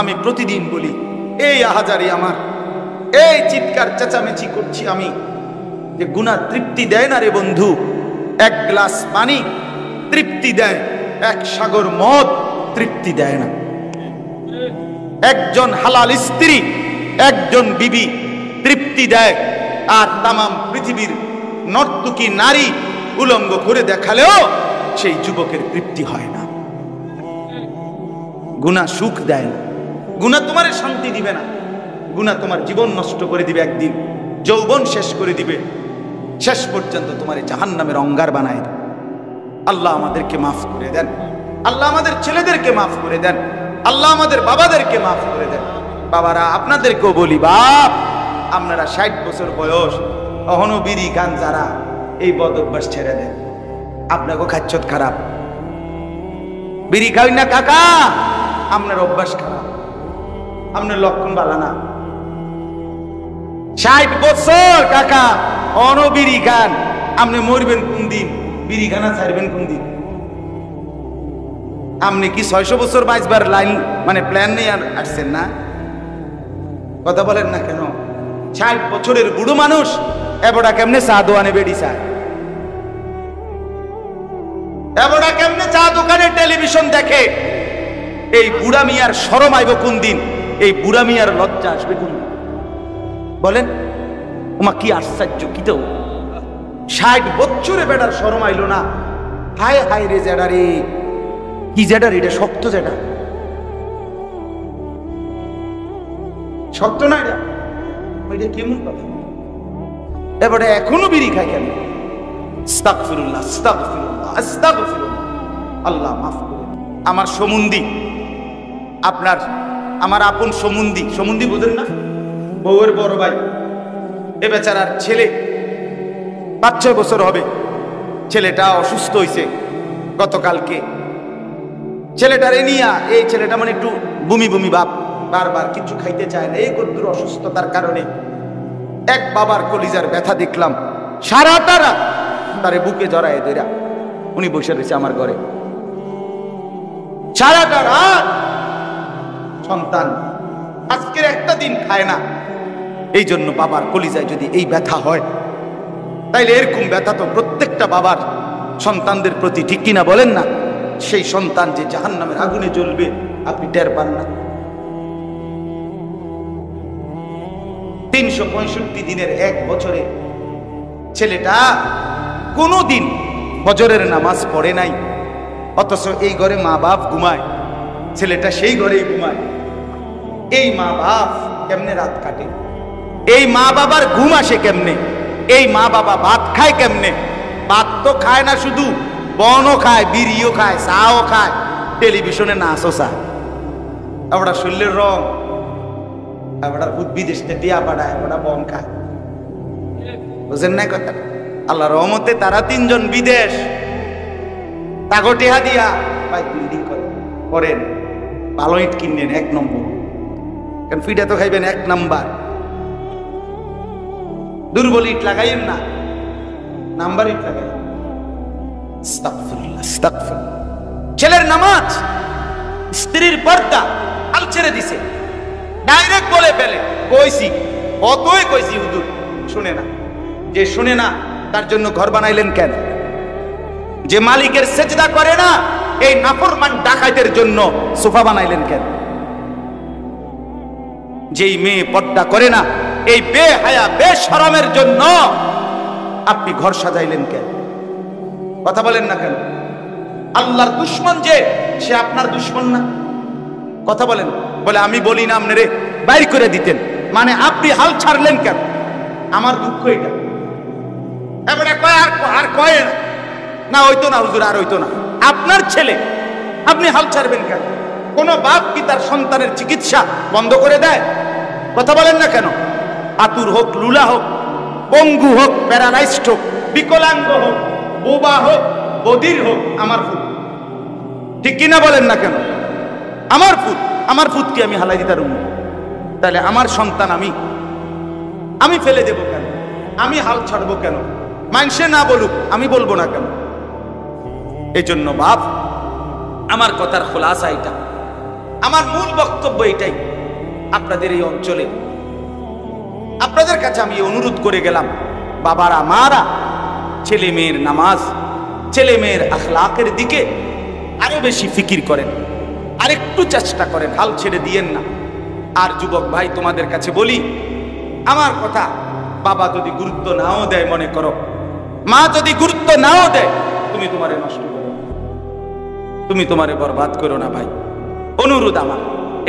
আমি প্রতিদিন বলি, এই আহাজারি আমার, এই চিৎকার চেঁচামেচি করছি আমি, যে গুনাহ তৃপ্তি দেয় না রে বন্ধু। এক গ্লাস পানি তৃপ্তি দেয়, এক সাগর মদ তৃপ্তি দেয় না। একজন হালাল স্ত্রী, একজন বিবি তৃপ্তি দেয়, আর তামাম পৃথিবীর নর্তকী নারী উলঙ্গ করে দেখালেও সেই যুবকের তৃপ্তি হয় না। গুনাহ সুখ দেয় না, গুনাহ তোমার শান্তি দিবে না, গুনাহ তোমার জীবন নষ্ট করে দিবে, একদিন যৌবন শেষ করে দিবে, শেষ পর্যন্ত তোমার জাহান্নামের অঙ্গার বানায় দেবে। আল্লাহ আমাদেরকে মাফ করে দেন, আল্লাহ আমাদের ছেলেদেরকে মাফ করে দেন, আল্লাহ আমাদের বাবাদেরকে মাফ করে দেন। বাবারা, আপনাদেরকেও বলি, বাপ আপনারা 60 বছর বয়স অহনো বিড়ি গান, যারা এই বদ অভ্যাস ছেড়ে দেন। আপনাকেও খাচ্ছত খারাপ, বিড়ি খাই না কাকা, আপনার অভ্যাস খারাপ, আপনার লক্ষণ ভালো না। 60 বছর কাকা অহনো বিড়ি গান, আপনি মরবেন কোন দিন, বিড়ি খানা ছাড়বেন কোন দিন? আপনি কি 600 বছর বাঁচবার লাইন মানে প্ল্যান নিয়ে আসছেন না? কথা বলেন না কেন? 60 বছরের বুড়ো মানুষ এবড়া কেমনে চা দোকানে বেড়ি চায়, এবড়া কেমনে চা দোকানে টেলিভিশন দেখে? এই বুড়া মিয়ার শরম আইব কোন দিন? এই বুড়া মিয়ার লজ্জা আসবে কোন দিন? বলেন, ওমা কি আশ্চর্য! কি তো 60 বছরে বেটার শরম আইলো না? হায় হায় রে জেডা রে, কি জেডা রে, এটা শক্ত জেডা, শক্ত না এটা, ওইটা কেমন কথা? এবারে এখনো বিড়ি খায় কেন? আস্তাগফিরুল্লাহ, আস্তাগফিরুল্লাহ, আস্তাগফিরুল্লাহ। আল্লাহ মাফ করে। আমার সমুন্দি, আপনার আমার আপন সমুন্দি, সমুন্দি বুঝেন না? বউয়ের বড় ভাই, এ বেচারার ছেলে 5-6 বছর হবে, ছেলেটা অসুস্থ হয়েছে গতকালকে। ছেলেটারে নিয়া, এই ছেলেটা মানে একটু বমি বমি ভাব, বারবার কিছু খাইতে চায় না, এই কদ্দুর অসুস্থতার কারণে। এক বাবার কলিজার ব্যথা দেখলাম, সারাটা রাত তারে বুকে জড়ায় ধইরা উনি বসে রয়েছে আমার ঘরে, সারাটা রাত। সন্তান আজকের একটা দিন খায় না। এই জন্য বাবার কলিজায় যদি এই ব্যথা হয়, তাইলে এরকম ব্যথা তো প্রত্যেকটা বাবার সন্তানদের প্রতি, ঠিক কিনা বলেন না? সেই সন্তান যে জাহান্নামের আগুনে জ্বলবে আপনি টের পান না। 365 দিনের এক বছরে ছেলেটা কোনোদিন ফজরের নামাজ পড়ে নাই, অথচ এই ঘরে মা বাপ ঘুমায়, ছেলেটা সেই ঘরেই ঘুমায়। এই মা বাপ কেমনে রাত কাটে? এই মা বাবার ঘুম আসে কেমনে? এই মা বাবা ভাত খায় কেমনে? ভাত তো খায় না, শুধু বনও খায়, বিড়িও খায়, চাও খায়, টেলিভিশনে নাচও চায়। আমরা শরীরের রং, আমরা বিদেশ টিয়া পাড়ায়, আমরা বন খায়, বুঝেন না কথা? আল্লাহ রহমতে তারা 3 জন বিদেশ, তাগো টেহা দিয়া ভাই বিল্ডিং করেন, ভালো ইট কিনেন 1 নম্বর, কারণ ফিটা তো খাইবেন 1 নাম্বার। দুর্বল ইট লাগাইন না, নাম্বার ইট লাগাই। আস্তাগফিরুল্লাহ, আস্তাগফিরুল্লাহ। ছেলের নামাজ, স্ত্রীর পর্দা আল ছেড়ে দিছে, ডাইরেক্ট বলে ফেলে। কইছি, অতই কইছি, হুজুর শুনে না। যে শুনে না তার জন্য ঘর বানাইলেন কেন? যে মালিকের সেজদা করে না, এই নাফরমান ডাকাতের জন্য সোফা বানাইলেন কেন? যেই মেয়ে পর্দা করে না, এই বেহায়া বেশরমের জন্য আপনি ঘর সাজাইলেন কেন? কথা বলেন না কেন? আল্লাহর দুশমন যে, সে আপনার দুশমন না? কথা বলেন। বলে আমি বলি না আপনারে বাইর করে দিতেন, মানে আপনি হাল ছাড়লেন কেন? আমার দুঃখ এটা। এবারে কয় আর কয় না, হইতো না হুজুর, আর হইতো না। আপনার ছেলে, আপনি হাল ছাড়বেন কেন? কোন বাপ কি তার সন্তানের চিকিৎসা বন্ধ করে দেয়? কথা বলেন না কেন? আতুর হোক, লুলা হোক, পঙ্গু হোক, প্যারালাইজড হোক, বিকলাঙ্গ হোক, বোবা হোক, বধির হোক, আমার ফুট, ঠিক কিনা বলেন না কেন? আমার ফুট, আমার ফুট কি আমি হালাই দিতার? তাহলে আমার সন্তান আমি ফেলে দেব কেন? আমি হাল ছাড়বো কেন? মানুষে না বলুক, আমি বলবো না কেন? এই জন্য বাপ, আমার কথার খোলাসা এটা, আমার মূল বক্তব্য এটাই, আপনাদের এই অঞ্চলে আপনাদের কাছে আমি অনুরোধ করে গেলাম, বাবারা মারা ছেলে মেয়ের নামাজ, ছেলে মেয়ের আখলাকের দিকে আরো বেশি ফিকির করেন, আরেকটু চেষ্টা করেন, হাল ছেড়ে দিয়েন না। আর যুবক ভাই, তোমাদের কাছে বলি, আমার কথা বাবা যদি গুরুত্ব নাও দেয়, মনে করো মা যদি গুরুত্ব নাও দেয়, তুমি তোমারে নষ্ট করো, তুমি তোমারে বরবাদ করো না ভাই। অনুরোধ আমার,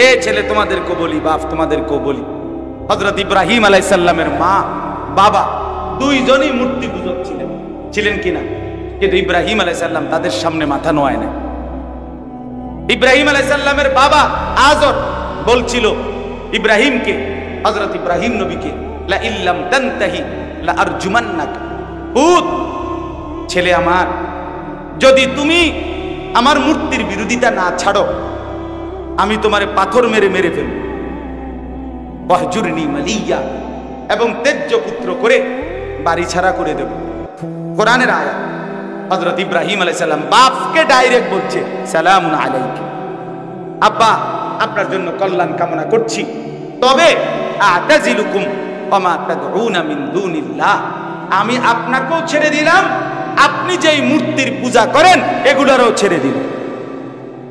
এ ছেলে তোমাদেরকে বলি, বাপ তোমাদেরকেও বলি, হযরত ইব্রাহিম আলাইহিস সালামের মা বাবা দুইজনই মূর্তি পূজক ছিলেন, ছিলেন কিনা? কিন্তু ইব্রাহিম আলাইহিস সালাম তাদের সামনে মাথা নোয়ায় না। ইব্রাহিম আলাইহিস সালামের বাবা আযর বলছিল ইব্রাহিমকে, হযরত ইব্রাহিম নবীকে, লা ইল্লাম তানতাহি লা আরজুমান্নাক, পুত ছেলে আমার, যদি তুমি আমার মূর্তির বিরোধিতা না ছাড়ো, আমি তোমারে পাথর মেরে মেরে ফেলব। ওয়াহজুরনি মালিয়া, এবং তেজ্য পুত্র করে বাড়ি ছাড়া করে দেব। কোরআনের আয়াত। হযরত ইব্রাহিম আলাইহিস সালাম বাপকে ডাইরেক্ট বলছে, সালামুন আলাইকা, আব্বা আপনার জন্য কল্যাণ কামনা করছি, তবে আতাজিলুকুম ওয়া মা তাদউনা মিন দুনিল্লাহ, আমি আপনাকেও ছেড়ে দিলাম, আপনি যেই মূর্তির পূজা করেন এগুলোরও ছেড়ে দিলাম।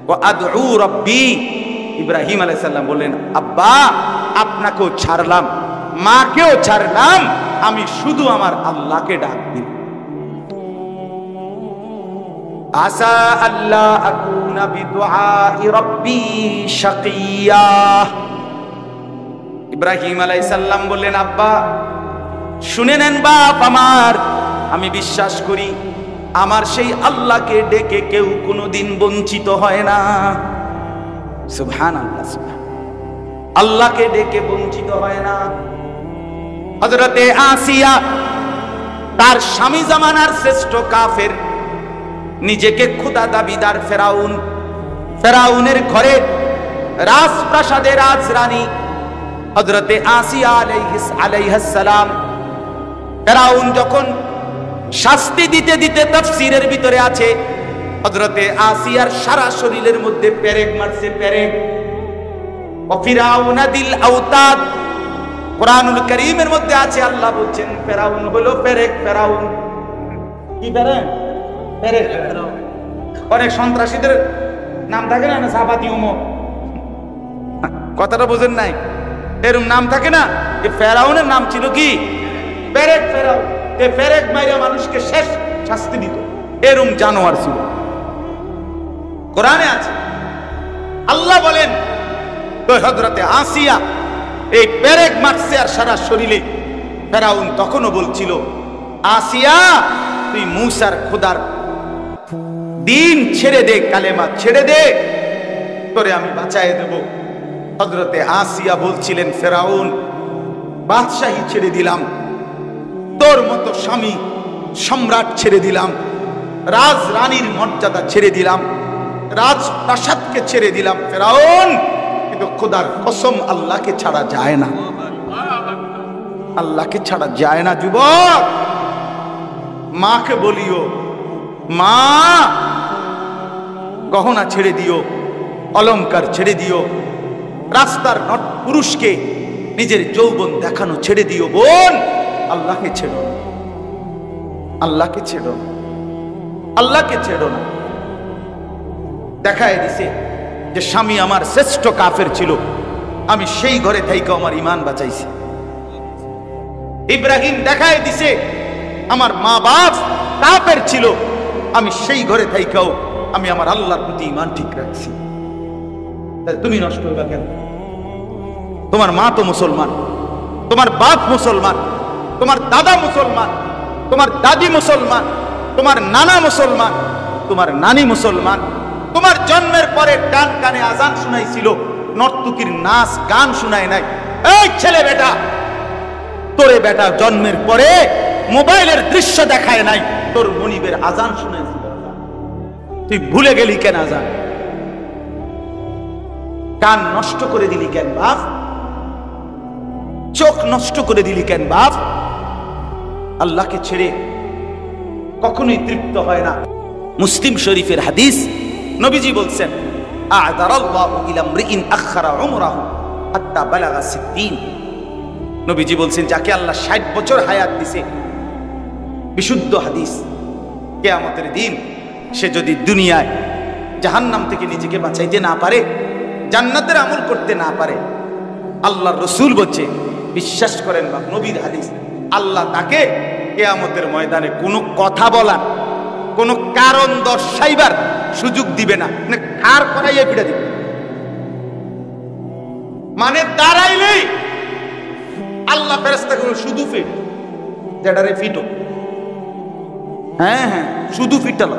ওয়া আদউ রাব্বি, ইব্রাহিম আলাইহিস সালাম বললেন, আব্বা আপনাকেও ছাড়লাম, মাকেও ছাড়লাম, আমি শুধু আমার আল্লাহকে ডাক দিই। আসা আল্লাহ আকুনা বিদুআই রাব্বি শাকিয়া। ইব্রাহিম আলাইহিস সালাম বললেন, আব্বা শুনে নেন বাপ আমার, আমি বিশ্বাস করি আমার সেই আল্লাহকে ডেকে কেউ কোনোদিন বঞ্চিত হয় না। সুবহানাল্লাহ, সুবহানাল্লাহ, আল্লাহকে ডেকে বঞ্চিত হয় না। হযরতে আসিয়া, তার স্বামী জামানার শ্রেষ্ঠ কাফের, নিজেকে খোদা দাবিদার ফেরাউন, ফেরাউনের ঘরে রাজপ্রাসাদে রাজরানী হযরতে আসিয়া আলাইহিস সালাম, ফেরাউন যখন শাস্তি দিতে দিতে তাফসীরের ভিতরে আছে, হযরতে আসিয়ার সারা শরীরের মধ্যে পেরেক মারছে, পেরেক। ফিরাউনা দিল আওতাদ, কুরআনুল কারীমের মধ্যে আছে, আল্লাহ বলছেন ফেরাউন হলো পেরেক। ফেরাউন কি পেরেক? পেরেক। অনেক সন্ত্রাসীদের নাম থাকে না, সাফাতি ওমর, কথাটা বুঝেন নাই? এরকম নাম থাকে না, যে ফেরাউনের নাম ছিল কি? পেরেক। ফেরাউন এই পেরেক মাইরা মানুষকে শেষ শাস্তি দিত, এরকম জানোয়ার ছিল। কোরআনে আছে, আল্লাহ বলেন তো হযরতে আসিয়া এই পেরেক মারছে আর সারা শরীরে। ফেরাউন তখনও বলছিল, আসিয়া তুই মূসার খোদার দিন ছেড়ে দে, কালেমা ছেড়ে দে, তোরে আমি বাঁচায় দেব। হযরতে আসিয়া বলছিলেন, ফেরাউন বাদশাহী ছেড়ে দিলাম, তোর মতো স্বামী সম্রাট ছেড়ে দিলাম, রাজ রানীর মর্যাদা ছেড়ে দিলাম, রাজপ্রাসাদকে ছেড়ে দিলাম ফেরাউন, কিন্তু খোদার কসম আল্লাহকে ছাড়া যায় না, আল্লাহকে ছাড়া যায় না। যুবক, মাকে বলিও, মা গহনা ছেড়ে দিও, অলংকার ছেড়ে দিও, রাস্তার পুরুষকে নিজের যৌবন দেখানো ছেড়ে দিও। বোন, আল্লাহকে ছেড়ো না, আল্লাহকে ছেড়ো না, আল্লাহকে ছেড়ো না। দেখায় দিছে যে স্বামী আমার শ্রেষ্ঠ কাফের ছিল, আমি সেই ঘরে থাইকা আমার ঈমান বাঁচাইছি। ইব্রাহিম দেখায় দিছে আমার মা বাপ কাফের ছিল, আমি সেই ঘরে থাইকাও আমি আমার আল্লাহর প্রতি ঈমান ঠিক রাখছি। তুমি নষ্ট হইবা কেন? তোমার মা তো মুসলমান, তোমার বাপ মুসলমান, তোমার দাদা মুসলমান, তোমার দাদি মুসলমান, তোমার নানা মুসলমান, তোমার নানি মুসলমান, তোমার জন্মের পরে ডান কানে আজান শুনাইছিল, নর্তকীর নাচ গান শুনায় নাই। এই ছেলে বেটা, তোরে বেটা জন্মের পরে মোবাইলের দৃশ্য দেখায় নাই, তোর মনিবের আজান শুনাইছিল, তুই ভুলে গেলি কেন আজান? কান নষ্ট করে দিলি কেন বাপ? চোখ নষ্ট করে দিলি কেন বাপ? আল্লাহকে ছেড়ে কখনোই তৃপ্ত হয় না। মুসলিম শরীফের হাদিস, নবীজি বলছেন, আ'দারাল্লাহু ইলা ইমরিইন আখখারা উমরাহু হাত্তা বালাগা 60। নবীজি বলছেন যাকে আল্লাহ 60 বছর হায়াত দিছে, বিশুদ্ধ হাদিস, কিয়ামতের দিন সে যদি দুনিয়ায় জাহান্নাম থেকে নিজেকে বাঁচাইতে না পারে, জান্নাতের আমল করতে না পারে, আল্লাহর রাসূল বলছে, বিশ্বাস করেন বা নবীর হাদিস, আল্লাহ তাকে কিয়ামতের ময়দানে কোনো কথা বলার, কোনো কারণ দর্শাইবার সুযোগ দিবে না, মানে কার করাইয়া পিটা দিবে, মানে দাঁড়াইলেই আল্লাহ ফেরেশতাগুলো শুধু ফিট, যেটারে ফিটো, হ্যাঁ হ্যাঁ শুধু ফিটালো,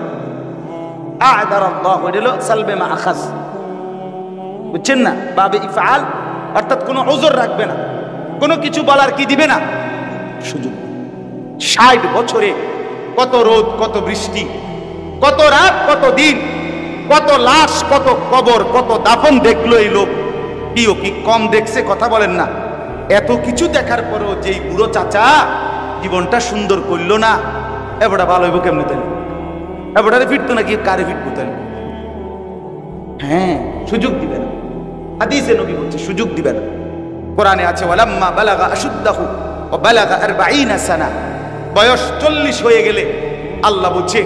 আ'দারাল্লাহু হলো সালবে মা আখাস, বুঝছেন না, বাবে ইফআল, অর্থাৎ কোনো উযর রাখবে না, কোনো কিছু বলার কি দিবে না সুযোগ। 60 বছরে কত রোদ, কত বৃষ্টি, কত রাত, কত দিন, কত লাশ, কত কবর, কত দাফন দেখলো এই লোক, কি কম দেখছে? কথা বলেন না। এত কিছু দেখার পরেও যেই বুড়ো চাচা জীবনটা সুন্দর করলো না, এবারটা ভালো হইব কেমনে? তাহলে এবারে ফিরতো নাকি কারে ফিরবো? তাহলে হ্যাঁ সুযোগ দিবে না, হাদিসে নবী বলছে সুযোগ দিবে না। কোরআনে আছে ওয়ালাম্মা বালাগা আশুদ্দাহু ওয়া বালাগা 40 সানা, বয়স 40 হয়ে গেলে আল্লাহ বলছে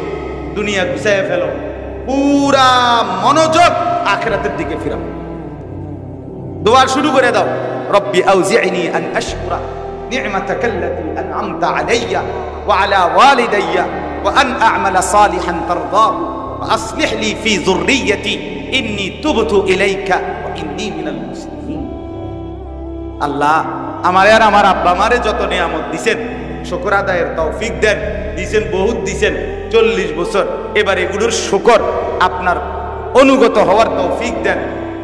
দুনিয়া গুছায় ফেলো, পুরা মনোযোগ আখিরাতের দিকে ফিরাও, দোয়া শুরু করে দাও, রব্বি আউজি'নি আন আশকুরা নি'মাতাকাল্লাতী আন'আমতা আলাইয়া ওয়া আলা ওয়ালিদাইয়া ওয়া আন আ'মালা সালিহান তারদাহু ওয়া আসলিহ লি ফি যুররিয়্যতি ইন্নী তুবতু ইলাইকা ওয়া ইন্নী মিনাল মুসলিমিন। আল্লাহ আমার আর আমার আব্বা আমারে যত নিয়ামত দিবেন শুকর আদায়ের তৌফিক দেন, দিবেন বহুত দিবেন, 40 বছর, এবার এগুলোর শুকর আপনার অনুগত হওয়ার তৌফিক দেন,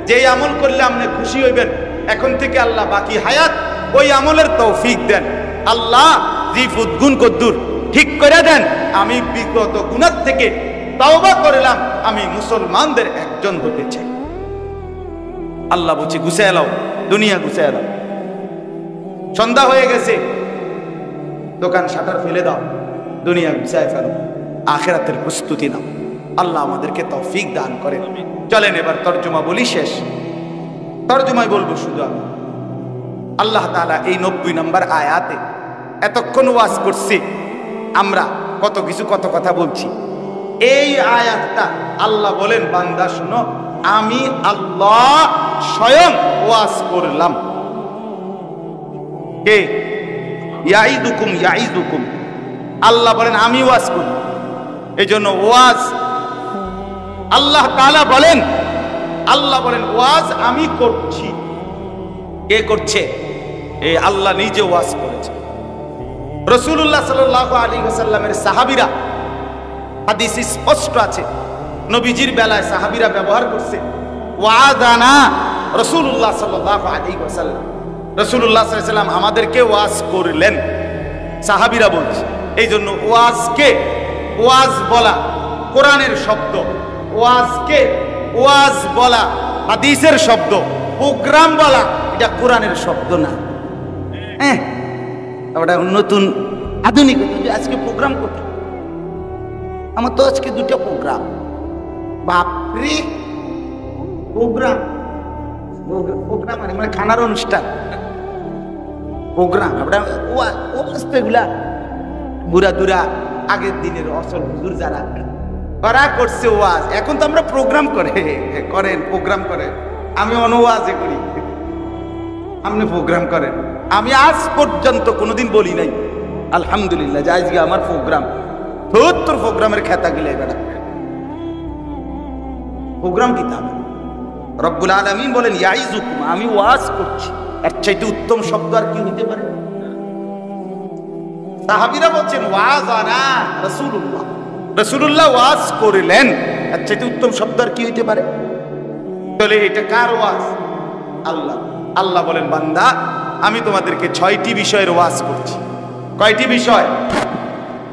যেই আমল করলে আপনি খুশি হইবেন এখন থেকে আল্লাহ বাকি হায়াত ওই আমলের তৌফিক দেন। আল্লাহ জিফুদ গুণ কদ্দুর ঠিক করে দেন, আমি বিগত গুনাহ থেকে তওবা করলাম, আমি মুসলমানদের একজন হতে চাই। আল্লাহ বলছে গুছায় লাও, দুনিয়া গুছায় লাও, সন্ধ্যা হয়ে গেছে, দোকান শাটার ফেলে দাও, দুনিয়া গুছায় ফেলো, আখিরাতের প্রস্তুতি নাও। আল্লাহ আমাদেরকে তৌফিক দান করেন। চলেন এবার তরজমা বলি, শেষ তরজমায় বলবো শুধু আমি। আল্লাহ তাআলা এই 90 নম্বর আয়াতে এতক্ষণ ওয়াজ করছি, আমরা কত কিছু কত কথা বলছি, এই আয়াতটা আল্লাহ বলেন বান্দা শুনো, আমি আল্লাহ স্বয়ং ওয়াজ করলাম। কে? ইয়াইদুকুম ইয়াইদুকুম, আল্লাহ বলেন আমি ওয়াজ করি। এই জন্য ওয়াজ আল্লাহ তাআলা বলেন, আল্লাহ বলেন ওয়াজ আমি করছি। কে করছে? এই আল্লাহ নিজে ওয়াজ করেছে। রাসূলুল্লাহ সাল্লাল্লাহু আলাইহি ওয়াসাল্লামের সাহাবীরা, হাদিস স্পষ্ট আছে, নবীজির বেলায় সাহাবীরা ব্যবহার করছে ওয়াদানা রাসূলুল্লাহ সাল্লাল্লাহু আলাইহি ওয়াসাল্লাম, রাসূলুল্লাহ সাল্লাল্লাহু আলাইহি ওয়াসাল্লাম আমাদেরকে ওয়াজ করলেন, সাহাবীরা বলছে। এই জন্য ওয়াজকে ওয়াজ বলা কোরআনের শব্দ, ওয়াজকে ওয়াজ বলা হাদিসের শব্দ, প্রোগ্রাম বলা এটা কোরআনের শব্দ না। ওটা নতুন আধুনিক, আজকে প্রোগ্রাম করতে, আমার তো আজকে 2টা প্রোগ্রাম, বাপরে প্রোগ্রাম, প্রোগ্রাম মানে খানার অনুষ্ঠান, প্রোগ্রাম ওগুলা বুড়া দুরা আগের দিনের অসল হুজুর যারা করা করছে ওয়াজ, এখন তো আমরা প্রোগ্রাম করেন প্রোগ্রাম করেন, আমি অনওয়াজে করি, আপনি প্রোগ্রাম করেন। আমি আজ পর্যন্ত কোনোদিন বলি নাই আলহামদুলিল্লাহ যে আজকে আমার প্রোগ্রাম, তোর প্রোগ্রামের খেতা গিলে বেড়া, প্রোগ্রাম কি তা? রব্বুল আলামিন বলেন ইয়াইজুকুম, আমি ওয়াজ করছি, এর চাইতে উত্তম শব্দ আর কি হতে পারে? সাহাবীরা বলছেন ওয়াজানা রাসূলুল্লাহ, রাসূলুল্লাহ ওয়াজ করলেন, এর চাইতে উত্তম শব্দ আর কি হতে পারে? তাহলে এটা কার ওয়াজ? আল্লাহ। আল্লাহ বলেন বান্দা আমি তোমাদেরকে 6টি বিষয়ের ওয়াজ করছি। কয়টি বিষয়?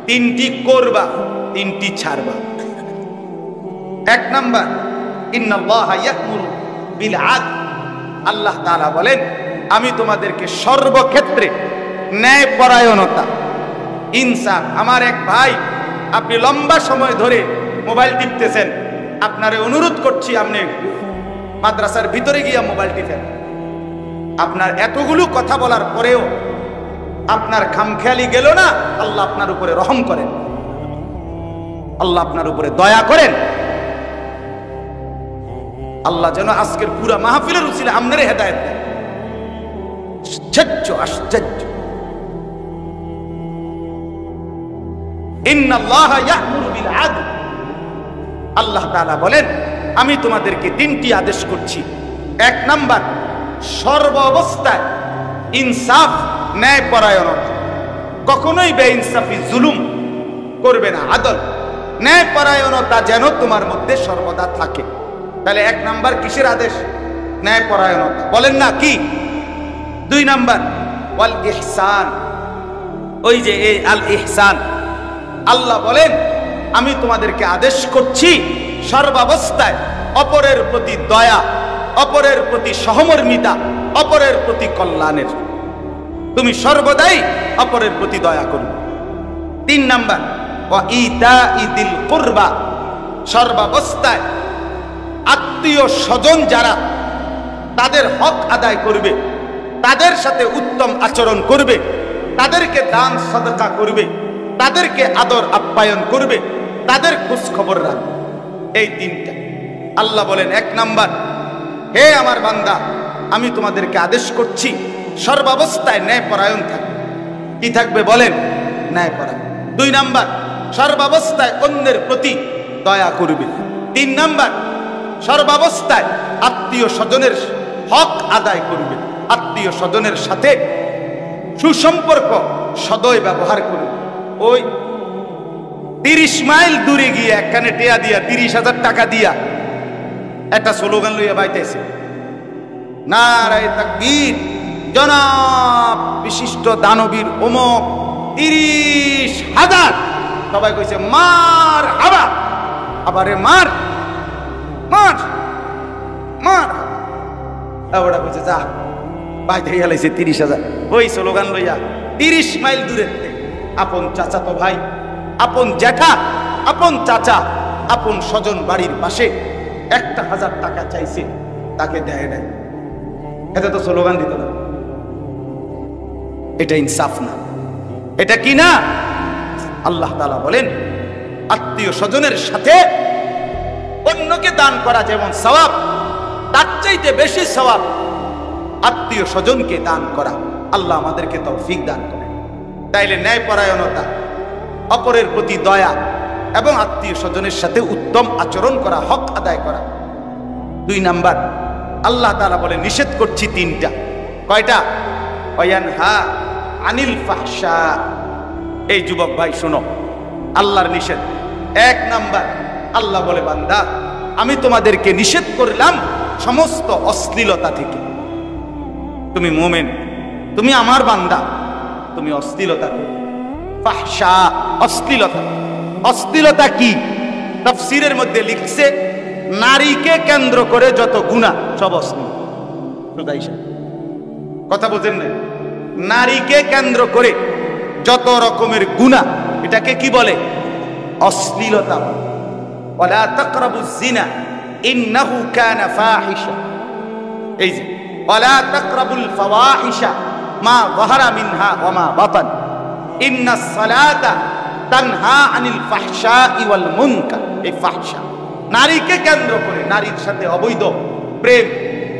3টি করবা, 3টি ছাড়বা। 1 নাম্বার ইন্নাল্লাহা ইয়া'মুরু বিল আদল, আল্লাহ তাআলা বলেন আমি তোমাদেরকে সর্বক্ষেত্রে ন্যায়পরায়ণতা, ইনসাফ। আমার এক ভাই, আপনি লম্বা সময় ধরে মোবাইল টিপতেছেন, আপনারে অনুরোধ করছি আপনি মাদ্রাসার ভিতরে গিয়া মোবাইল টিপেন। আপনার এতগুলো কথা বলার পরেও আপনার খামখেয়ালি গেল না, আল্লাহ আপনার উপরে রহম করেন, আল্লাহ আপনার উপরে দয়া করেন। আল্লাহ যেন আজকের পুরা মাহফিলের উসিলে আপনারে হেদায়েত দেন। আশ্চর্য আশ্চর্য। ইন্নাল্লাহা ইয়া'মুরু বিল আদল, আল্লাহ তাআলা বলেন আমি তোমাদেরকে তিনটি আদেশ করছি। এক নাম্বার, সর্ব অবস্থায় ইনসাফ, ন্যায়পরায়ণতা। কখনোই বেইনসাফি, জুলুম করবে না। আদল, ন্যায়পরায়ণতা যেন তোমার মধ্যে সর্বদা থাকে। তাহলে এক নাম্বার কিসের আদেশ? ন্যায়পরায়ণতা। বলেন না কি? দুই নাম্বার ওয়াল ইহসান, ওই যে এই আল ইহসান, আল্লাহ বলেন আমি তোমাদেরকে আদেশ করছি সর্বাবস্থায় অপরের প্রতি দয়া, অপরের প্রতি সহমর্মিতা, অপরের প্রতি কল্যাণের। তুমি সর্বদাই অপরের প্রতি দয়া করবে। তিন নাম্বার ওয়া ইতাইদিল কুরবা, সর্বাবস্থায় আত্মীয় স্বজন যারা, তাদের হক আদায় করবে, তাদের সাথে উত্তম আচরণ করবে, তাদেরকে দান সদকা করবে, তাদেরকে আদর আপ্যায়ন করবে, তাদের খোঁজ খবর রাখবে। এই তিনটা আল্লাহ বলেন। এক নাম্বার, হে আমার বান্দা আমি তোমাদেরকে আদেশ করছি সর্বাবস্থায় ন্যায়পরায়ণ থাকবে। কি থাকবে বলেন? ন্যায়পরায়ণ। দুই নাম্বার, সর্বাবস্থায় অন্যের প্রতি দয়া করবে। তিন নাম্বার, সর্বাবস্থায় আত্মীয় স্বজনের হক আদায় করবে, আত্মীয় স্বজনের সাথে সুসম্পর্ক সদয় ব্যবহার করবে। ওই 30 মাইল দূরে গিয়ে একখানে টেয়া দিয়া 30,000 টাকা দিয়া একটা স্লোগান লইয়া বাইতেছে, নারায়ে তাকবীর, জনাব বিশিষ্ট দানবীর অমুক 30,000। সবাই কইছে মার হাবা, আবারে মার মার মার। ওরা কইছে যা বাইতে গেলাইছে 30,000। ওই স্লোগান লইয়া 30 মাইল দূরের আপন চাচাতো ভাই, আপন জ্যাঠা, আপন চাচা, আপন স্বজন বাড়ির পাশে 1,000 টাকা চাইছে, তাকে দেয় নাই। এটা তো স্লোগান দিত না। এটা ইনসাফ না, এটা কি না? আল্লাহ তাআলা বলেন আত্মীয় স্বজনের সাথে অন্যকে দান করা যেমন সওয়াব, তার চাইতে বেশি সওয়াব আত্মীয় স্বজনকে দান করা। আল্লাহ আমাদেরকে তৌফিক দান করে। তাইলে ন্যায়পরায়ণতা, অপরের প্রতি দয়া এবং আত্মীয় স্বজনের সাথে উত্তম আচরণ করা, হক আদায় করা। দুই নাম্বার, আল্লাহ তাআলা বলে নিষেধ করছি তিনটা। কয়টা? ওয়ায়ানহা আনিল ফাহশা। এই যুবক ভাই শোনো, আল্লাহর নিষেধ। এক নাম্বার, আল্লাহ বলে বান্দা আমি তোমাদেরকে নিষেধ করলাম সমস্ত অশ্লীলতা থেকে। তুমি মুমিন, তুমি আমার বান্দা, তুমি অশ্লীলতা করো। ফাহশা, অশ্লীলতা। অশ্লীলতা কি? তাফসীরের মধ্যে লিখছে নারীকে কেন্দ্র করে যত গুনাহ সব অশ্লীল। কথা বুঝেন না? নারীকে কেন্দ্র করে যত রকমের গুনাহ, এটাকে কি বলে? অশ্লীলতা। ওয়ালা তাকরাবুজ জিনা ইন্নাহু কানা ফাহিশা। এই যে ওয়ালা তাকরাবুল ফাওয়াহিশা মা যাহারা মিনহা ওয়া মা বাতান ইন্নাস সালাতা তানহা আনিল ফাহশাই ওয়াল মুনকার। এই ফাহশা নারীকে কেন্দ্র করে, নারীর সাথে অবৈধ প্রেম,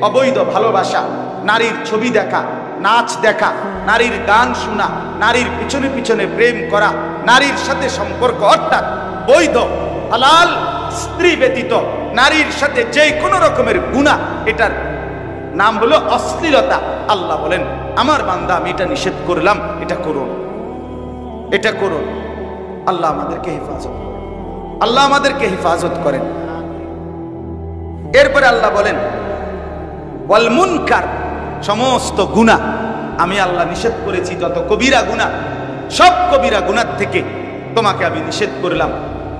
অবৈধ ভালোবাসা, নারীর ছবি দেখা, নাচ দেখা, নারীর গান শোনা, নারীর পিছনে পিছনে প্রেম করা, নারীর সাথে সম্পর্ক, অর্থাৎ বৈধ হালাল স্ত্রী ব্যতীত নারীর সাথে যে কোনো রকমের গুনাহ, এটার নাম হলো অশ্লীলতা। আল্লাহ বলেন আমার বান্দা আমি এটা নিষেধ করলাম, এটা করো না, এটা করো। আল্লাহ আমাদেরকে হেফাজত করেন, আল্লাহ আমাদেরকে হেফাজত করেন। এরপরে আল্লাহ বলেন ওয়াল মুনকার, সমস্ত গুনাহ আমি আল্লাহ নিষেধ করেছি। যত কবিরা গুনাহ, সব কবিরা গুনাহ থেকে তোমাকে আমি নিষেধ করলাম,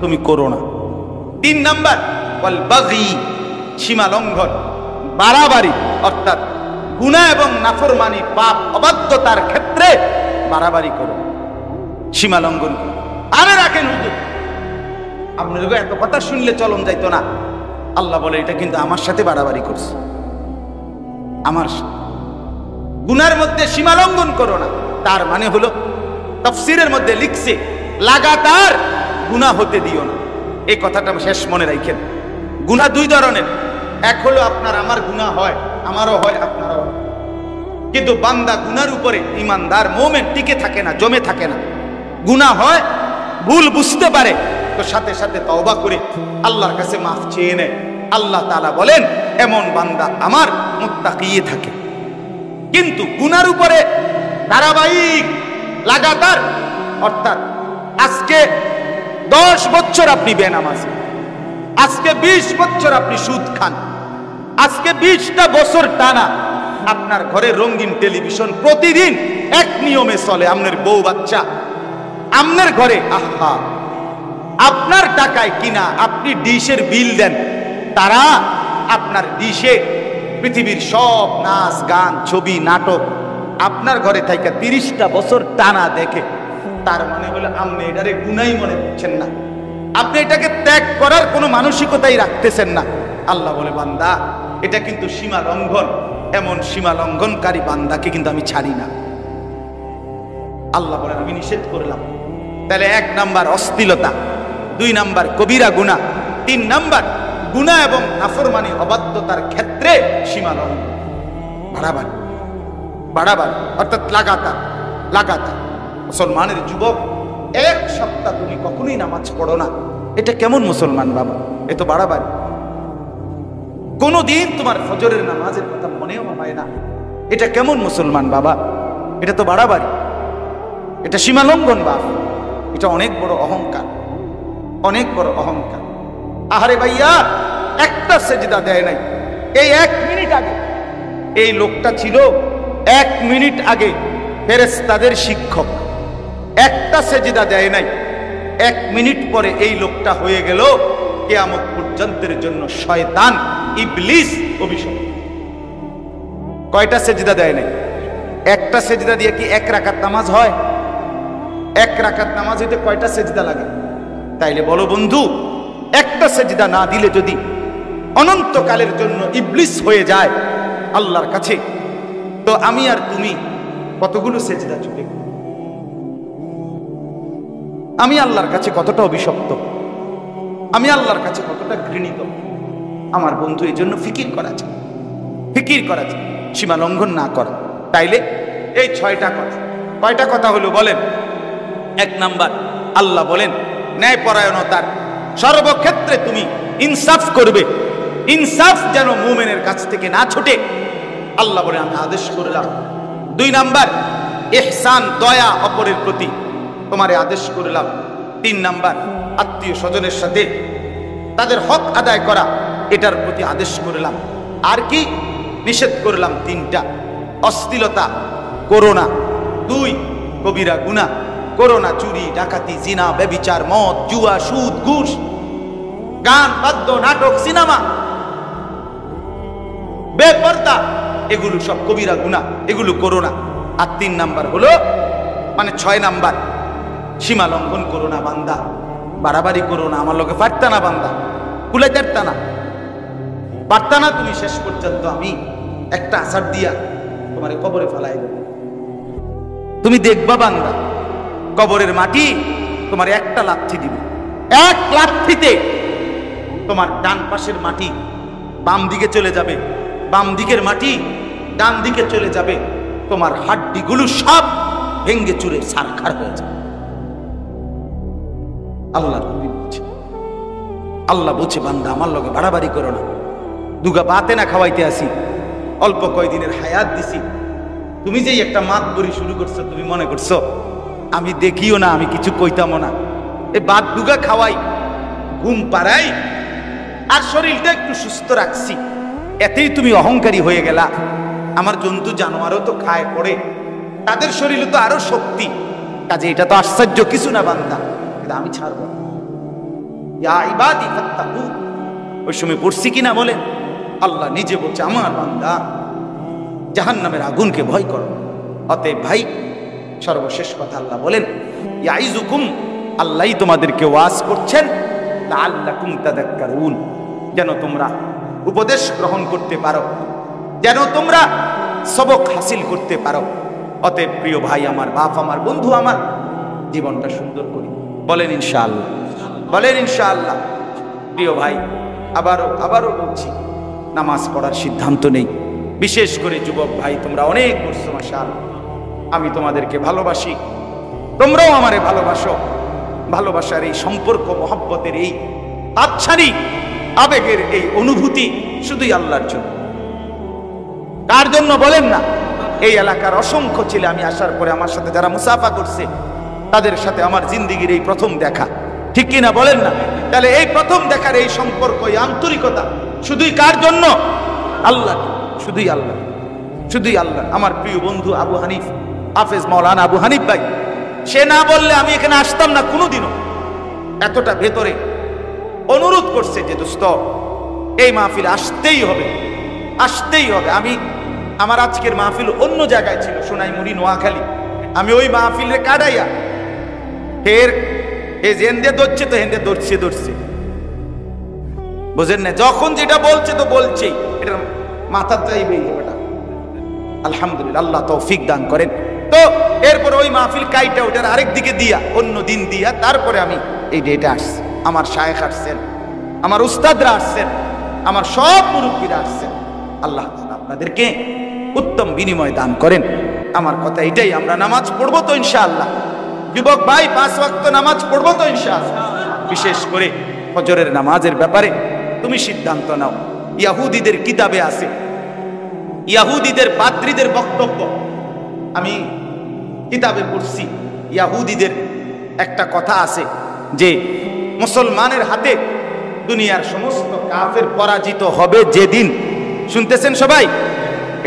তুমি করো না। তিন নাম্বার ওয়াল বাগি, সীমা লঙ্ঘন, বাড়াবাড়ি, অর্থাৎ গুনাহ এবং নাফরমানি, পাপ অবাধ্যতার ক্ষেত্রে বাড়াবাড়ি করো, সীমা লঙ্ঘন করো। আরে রাখেন হুজুর, আপনার এত কথা শুনলে চলন যাইতো না। আল্লাহ বলে এটা কিন্তু আমার সাথে বাড়াবাড়ি করছে। আমার গুনার মধ্যে সীমা লঙ্ঘন করো না, তার মানে হলো তাফসীরের মধ্যে লিখছে লাগাতার গুনাহ হতে দিও না। এই কথাটা শেষ মনে রাখেন। গুনাহ দুই ধরনের, এক হলো আপনার আমার গুনাহ হয়, আমারও হয়, আপনারও হয়। কিন্তু বান্দা গুনার উপরে ইমানদার মুমিন টিকে থাকে না, জমে থাকে না। গুনাহ হয়, ভুল বুঝতে পারে, তো সাথে সাথে তওবা করে আল্লাহর কাছে মাফ চেয়ে নেয়। আল্লাহ তাআলা বলেন এমন বান্দা আমার মুত্তাকি থাকে। কিন্তু গুনার উপরে ধারাবাহিক লাগাতার, অর্থাৎ আজকে 10 বছর আপনি বেনামাজি, আজকে 20 বছর আপনি সুদ খান, আজকে 20টা বছর টানা আপনার ঘরে রঙিন টেলিভিশন প্রতিদিন এক নিয়মে চলে, আপনার বউ বাচ্চা আপনার ঘরে, আহা আপনার টাকায় কিনা আপনি ডিশের বিল দেন, তারা আপনার ডিশে পৃথিবীর সব নাচ গান ছবি নাটক আপনার ঘরে থাইকা 30টা বছর টানা দেখে। তার মানে হলো আপনি এটারে গুনাই মনে করছেন না, আপনি এটাকে ত্যাগ করার কোনো মানসিকতাই রাখতেছেন না। আল্লাহ বলে বান্দা এটা কিন্তু সীমা লঙ্ঘন, এমন সীমা লঙ্ঘনকারী বান্দাকে কিন্তু আমি ছাড়ি না। আল্লাহ বলে আমি নিষেধ করলাম। তাহলে 1 নাম্বার অশ্লীলতা, 2 নাম্বার কবিরা গুনাহ, 3 নাম্বার গুনাহ এবং নাফরমানি অবাধ্যতার ক্ষেত্রে সীমা লঙ্ঘন, বাড়াবাড়ি বাড়াবাড়ি, অর্থাৎ লাগাতার লাগাতার। মুসলমানের যুবক 1 সপ্তাহ তুমি কখনোই নামাজ পড়ো না, এটা কেমন মুসলমান বাবা? এ তো বাড়াবাড়ি। কোনদিন তোমার ফজরের নামাজের কথা মনেও হয় না, এটা কেমন মুসলমান বাবা? এটা তো বাড়াবাড়ি, এটা সীমা লঙ্ঘন বাবা, এটা অনেক বড় অহংকার, অনেক বড় অহংকার। আহারে ভাইয়া একটা সেজদা দেয় নাই। এই 1 মিনিট আগে এই লোকটা ছিল 1 মিনিট আগে ফেরেশতাদের শিক্ষক, একটা সেজদা দেয় নাই। 1 মিনিট পরে এই লোকটা হয়ে গেল কিয়ামত পর্যন্তের জন্য শয়তান, ইবলিস, অভিশপ্ত। কয়টা সেজদা দেয় নাই? একটা সেজদা দিয়ে কি 1 রাকাত নামাজ হয়? 1 রাকাত নামাজ হইতে কয়টা সেজদা লাগে? তাইলে বলো বন্ধু, একটা সেজদা না দিলে যদি অনন্তকালের জন্য ইবলিস হয়ে যায় আল্লাহর কাছে, তো আমি আর তুমি কতগুলো সেজদা ছুটে, আমি আল্লাহর কাছে কতটা অভিশপ্ত, আমি আল্লাহর কাছে কতটা ঘৃণিত। আমার বন্ধু এই জন্য ফিকির করা যায়, ফিকির করা যায়, সীমা লঙ্ঘন না করা। তাইলে এই 6টা কথা, কয়টা কথা হলো বলেন? 1 নাম্বার আল্লাহ বলেন ন্যায়পরায়ণতার সর্বক্ষেত্রে তুমি ইনসাফ করবে, ইনসাফ যেন মুমিনের কাছ থেকে না ছুটে, আল্লাহ বলে আমি আদেশ করলাম। 2 নাম্বার ইহসান, দয়া অপরের প্রতি তোমারে আদেশ করলাম। 3 নাম্বার আত্মীয় স্বজনের সাথে তাদের হক আদায় করা, এটার প্রতি আদেশ করলাম। আর কি নিষেধ করলাম? 3টা, অশ্লীলতা করোনা, 2 কবিরা গুনাহ করোনা, চুরি ডাকাতি জিনা ব্যভিচার মদ জুয়া সুদ ঘুষ গান বাদ্য নাটক সিনেমা বেপরদা, এগুলো সব কবিরা গুনাহ, এগুলো করোনা। আর 3 নাম্বার হলো, মানে 6 নাম্বার সীমা লঙ্ঘন করো না বান্দা, বাড়াবাড়ি করো না। আমার লোকে পারতা না বান্দা, কুলে পারতা না, পারতা না তুমি, শেষ পর্যন্ত আমি একটা আছাড় দিয়া তোমার কবরে ফেলাই দেব। তুমি দেখবা বান্দা, কবরের মাটি তোমার একটা লাথি দিবে, 1 লাথিতে তোমার ডান পাশের মাটি বাম দিকে চলে যাবে, বাম দিকের মাটি ডান দিকে চলে যাবে, তোমার হাড্ডিগুলো সব ভেঙ্গে চুরে ছারখার হয়ে যাবে। আল্লাহ বলছে, আল্লাহ বলছে বান্দা আমার লগে বাড়াবাড়ি করো না। দুগা বাতে না খাওয়াইতে আসি, অল্প কয়দিনের হায়াত দিছি, তুমি যেই একটা মাত বড়ি শুরু করছো, তুমি মনে করছো আমি দেখিও না, আমি কিছু কইতামও না। এই বাদ দুগা খাওয়াই, ঘুম পাড়াই, আর শরীরটা একটু সুস্থ রাখছি, এতেই তুমি অহংকারী হয়ে গেলা। আমার জন্তু জানোয়ারও তো খায় পড়ে, তাদের শরীরে তো আরো শক্তি, কাজে এটা তো আশ্চর্য কিছু না বান্দা, কিন্তু আমি ছাড়বো। ইয়া ইবাদি ফাত্তাকু, ওই সময় পড়ছি কিনা বলেন? আল্লাহ নিজে বলছে আমার বান্দা জাহান্নামের আগুনকে ভয় করো। অতএব ভাই, সর্বশেষ কথা আল্লাহ বলেন ইয়াইজুকুম, আল্লাহই তোমাদেরকে ওয়াজ করছেন, লাআল্লাকুম তাযাক্কারুন, যেন তোমরা উপদেশ গ্রহণ করতে পারো, যেন তোমরা সবক হাসিল করতে পারো। অতএব প্রিয় ভাই আমার, বাপ আমার, বন্ধু আমার, জীবনটা সুন্দর করি। বলেন ইনশাআল্লাহ, বলেন ইনশাআল্লাহ। প্রিয় ভাই, আবারও বলছি, নামাজ পড়ার সিদ্ধান্ত নেই। বিশেষ করে যুবক ভাই, তোমরা অনেক করছো মাশাআল্লাহ। আমি তোমাদেরকে ভালোবাসি, তোমরাও আমারে ভালোবাসো। ভালোবাসার এই সম্পর্ক, মহব্বতের এই তাৎক্ষণিক আবেগের এই অনুভূতি শুধুই আল্লাহর জন্য। কার জন্য বলেন না? এই এলাকার অসংখ্য ছেলে আমি আসার পরে আমার সাথে যারা মুসাফা করছে, তাদের সাথে আমার জিন্দিগির এই প্রথম দেখা, ঠিক কিনা বলেন না? তাহলে এই প্রথম দেখার এই সম্পর্ক, এই আন্তরিকতা শুধুই কার জন্য? আল্লাহ, শুধুই আল্লাহ, শুধুই আল্লাহ। আমার প্রিয় বন্ধু আবু হানিফ, হাফেজ মাওলানা আবু হানিফ ভাই, সে না বললে আমি এখানে আসতাম না কোনোদিনও। এতটা ভেতরে অনুরোধ করছে যে দোস্ত, এই মাহফিল আসতেই হবে, আসতেই হবে। আমার আজকের মাহফিল অন্য জায়গায় ছিল, সোনাইমুড়ি, নোয়াখালী। আমি ওই মাহফিলে কাটাইয়া ফের হেন্দে ধরছে তো হেন্দে ধরছে, বুঝেন না? যখন যেটা বলছে তো বলছেই, এটা মাথা চাইবেই। এটা আলহামদুলিল্লাহ, আল্লাহ তৌফিক দান করেন। তো এরপর ওই মাহফিল কাইটা ওটার আরেক দিকে দিয়া, অন্য দিন দিয়া, তারপরে আমি এই ডেটে আসছি। আমার শায়েখ আসছেন, আমার উস্তাদরা আসছেন, আমার সব মুরব্বীরা আসছেন। আল্লাহ আপনাদেরকে উত্তম বিনিময় দান করেন। আমার কথা এটাই, আমরা নামাজ পড়বো তো ইনশাআল্লাহ। যুবক ভাই, 5 ওয়াক্ত নামাজ পড়বো তো ইনশাআল্লাহ। বিশেষ করে ফজরের নামাজের ব্যাপারে তুমি সিদ্ধান্ত নাও। ইয়াহুদীদের কিতাবে আছে, ইয়াহুদীদের পাদ্রীদের বক্তব্য আমি কিতাবে পড়ছি। ইয়াহুদীদের একটা কথা আছে যে মুসলমানের হাতে দুনিয়ার সমস্ত কাফের পরাজিত হবে যেদিন। শুনতেছেন সবাই?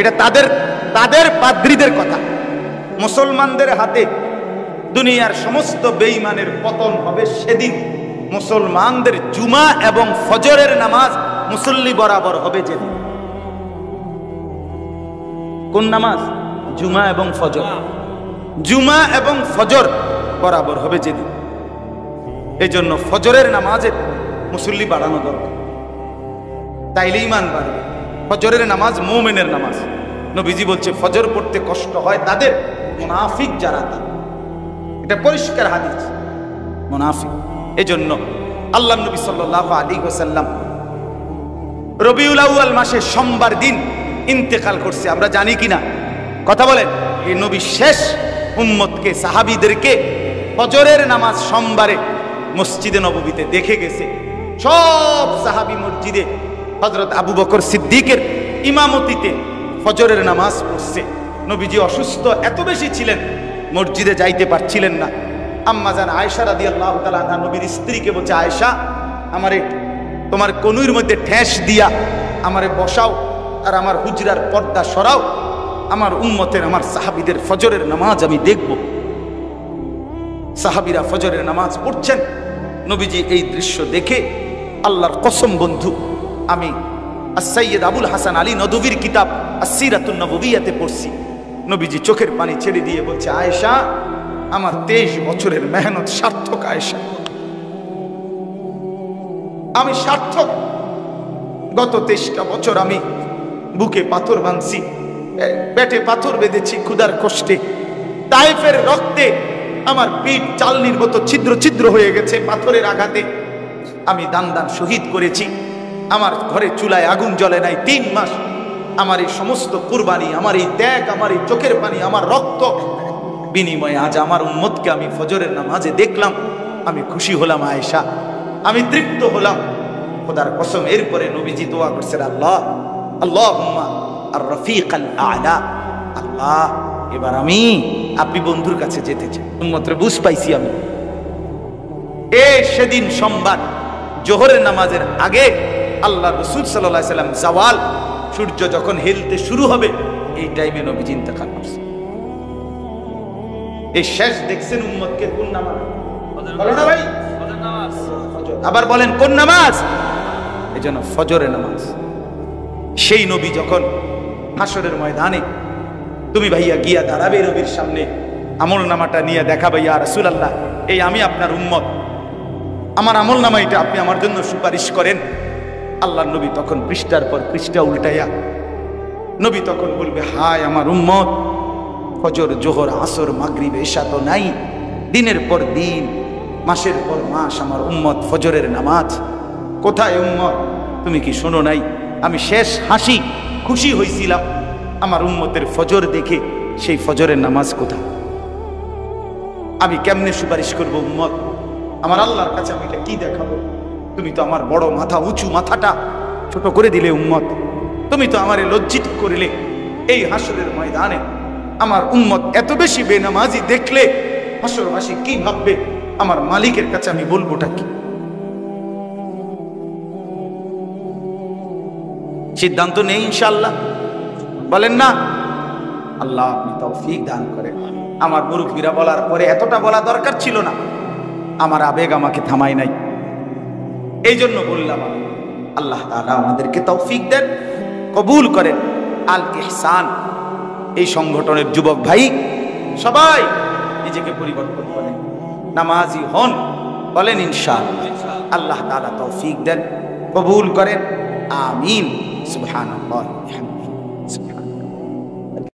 এটা তাদের পাদ্রীদের কথা। মুসলমানদের হাতে দুনিয়ার সমস্ত বেঈমানের পতন হবে সেদিন। মুসলমানদের জুমা এবং ফজরের নামাজ মুসল্লি বরাবর হবে যেদিন। কোন নামাজ? জুমা এবং ফজর। জুমা এবং ফজর বরাবর হবে যেদিন। এই জন্য ফজরের নামাজের মুসল্লি বাড়ানো দরকার, তাইলে ঈমান বাড়বে। ফজরের নামাজ মুমিনের নামাজ। নবীজি বলছে ফজর পড়তে কষ্ট হয় তাদের, মুনাফিক যারা, এটা পরিষ্কার হাদিস, মুনাফিক। এজন্য আল্লাহ নবী সাল্লাল্লাহু আলাইহি ওয়াসাল্লাম রবিউল আউয়াল মাসের সোমবার দিন ইন্তেকাল করছে, আমরা জানি কিনা? কথা বলেন। এই নবী শেষ উম্মতকে, সাহাবীদেরকে ফজরের নামাজ সোমবারে মসজিদে নববীতে দেখে গেছে। সব সাহাবী মসজিদে হযরত আবু বকর সিদ্দিকের ইমামতিতে ফজরের নামাজ পড়ছে। নবীজি অসুস্থ এত বেশি ছিলেন, মসজিদে যাইতে পারছিলেন না। আম্মা জান আয়েশা রাদিয়াল্লাহু তাআলা আনহা নবীর স্ত্রীকে বলছে, আয়েশা, আমারে তোমার কনুইর মধ্যে ঠেস দিয়া আমারে বসাও, আর আমার হুজরার পর্দা সরাও, আমার উম্মতের, আমার সাহাবীদের ফজরের নামাজ আমি দেখব। সাহাবীরা ফজরের নামাজ পড়ছেন। নবীজি এই দৃশ্য দেখে, আল্লাহর কসম বন্ধু, আমি সৈয়দ আবুল হাসান আলী নদভীর কিতাব আসসিরাতুন নববিয়াতে পড়ছি। নবীজি চোখের পানি ছেড়ে দিয়ে বলছে, আয়েশা, আমার 23 বছরের মেহনত সার্থক। আয়েশা, আমি সার্থক। গত 23টা বছর আমি বুকে পাথর বাঁধছি, পেটে পাথর বেঁধেছি ক্ষুধার কষ্টে। তায়েফের রক্তে আমার পিঠ চালনির মতো ছিদ্র ছিদ্র হয়ে গেছে পাথরের আঘাতে। আমি দান দান শহীদ করেছি, আমার ঘরে চুলায় আগুন জ্বলে নাই 3 মাস। আমার এই সমস্ত কুরবানি, আমার এই ত্যাগ, আমার এই চোখের পানি, আমার রক্ত বিনিময়ে আজ আমার উম্মতকে আমি ফজরের নামাজে দেখলাম। আমি খুশি হলাম আয়েশা, আমি তৃপ্ত হলাম। খোদার কসম। এরপরে নবীজি দোয়া করছেন, আল্লাহ আল্লাহুম্মা আর রফিকাল আলা, আল্লাহ এবার আমি আপনি বন্ধুর কাছে যেতে চাই। উম্মতরে বুঝ পাইছি আমি। সেদিন সোমবার জোহরের নামাজের আগে আল্লাহ রাসূল সাল্লাল্লাহু আলাইহি সাল্লাম জাওয়াল, সূর্য যখন হেলতে শুরু হবে, এই টাইমে নবীজি ইন্তেকাল করছেন। এই শেষ দেখছেন উম্মতকে কোন নামাজ? বলো না ভাই, ফজর নামাজ। আবার বলেন কোন নামাজ? এজন্য ফজরের নামাজ। সেই নবী যখন হাসরের ময়দানে তুমি ভাইয়া গিয়া দাঁড়াবে নবীর সামনে, আমল নামাটা নিয়ে দেখাবে, ইয়া রাসূলুল্লাহ, এই আমি আপনার উম্মত, আমার আমল নামা এটা, আপনি আমার জন্য সুপারিশ করেন। আল্লাহ নবী তখন পৃষ্ঠার পর পৃষ্ঠা উল্টাইয়া নবী তখন বলবে, হায় আমার উম্মত, ফজর জোহর আসর মাগরিব এশা তো নাই, দিনের পর দিন মাসের পর মাস আমার উম্মত ফজরের নামাজ কোথায়? উম্মত তুমি কি শোনো নাই? আমি শেষ হাসি খুশি হয়েছিলাম আমার উম্মতের ফজর দেখে, সেই ফজরের নামাজ কোথায়? আমি কেমনে সুপারিশ করব উম্মত? আমার আল্লাহর কাছে আমি এটা কি দেখাবো? তুমি তো আমার বড় মাথা, উঁচু মাথাটা ছোট করে দিলে উম্মত। তুমি তো আমারে লজ্জিত করিলে। এই হাসরের ময়দানে আমার উম্মত এত বেশি বেনামাজি দেখলে হাসরবাসী কি ভাববে? আমার মালিকের কাছে আমি বলবোটা কি? সিদ্ধান্ত নেই ইনশাআল্লাহ, বলেন না? আল্লাহ আপনি তৌফিক দান করেন। আমার মুরব্বীরা বলার পরে এতটা বলা দরকার ছিল না, আমার আবেগ আমাকে থামায় নাই, এই জন্য বললাম। আল্লাহ তাআলা আমাদেরকে তৌফিক দেন, কবুল করেন। আল ইহসান এই সংগঠনের যুবক ভাই সবাই নিজেকে পরিবর্তন করেন, নামাজি হন, বলেন ইনশাআল্লাহ। আল্লাহ তাআলা তৌফিক দেন, কবুল করেন, আমিন। সুবহানাল্লাহ।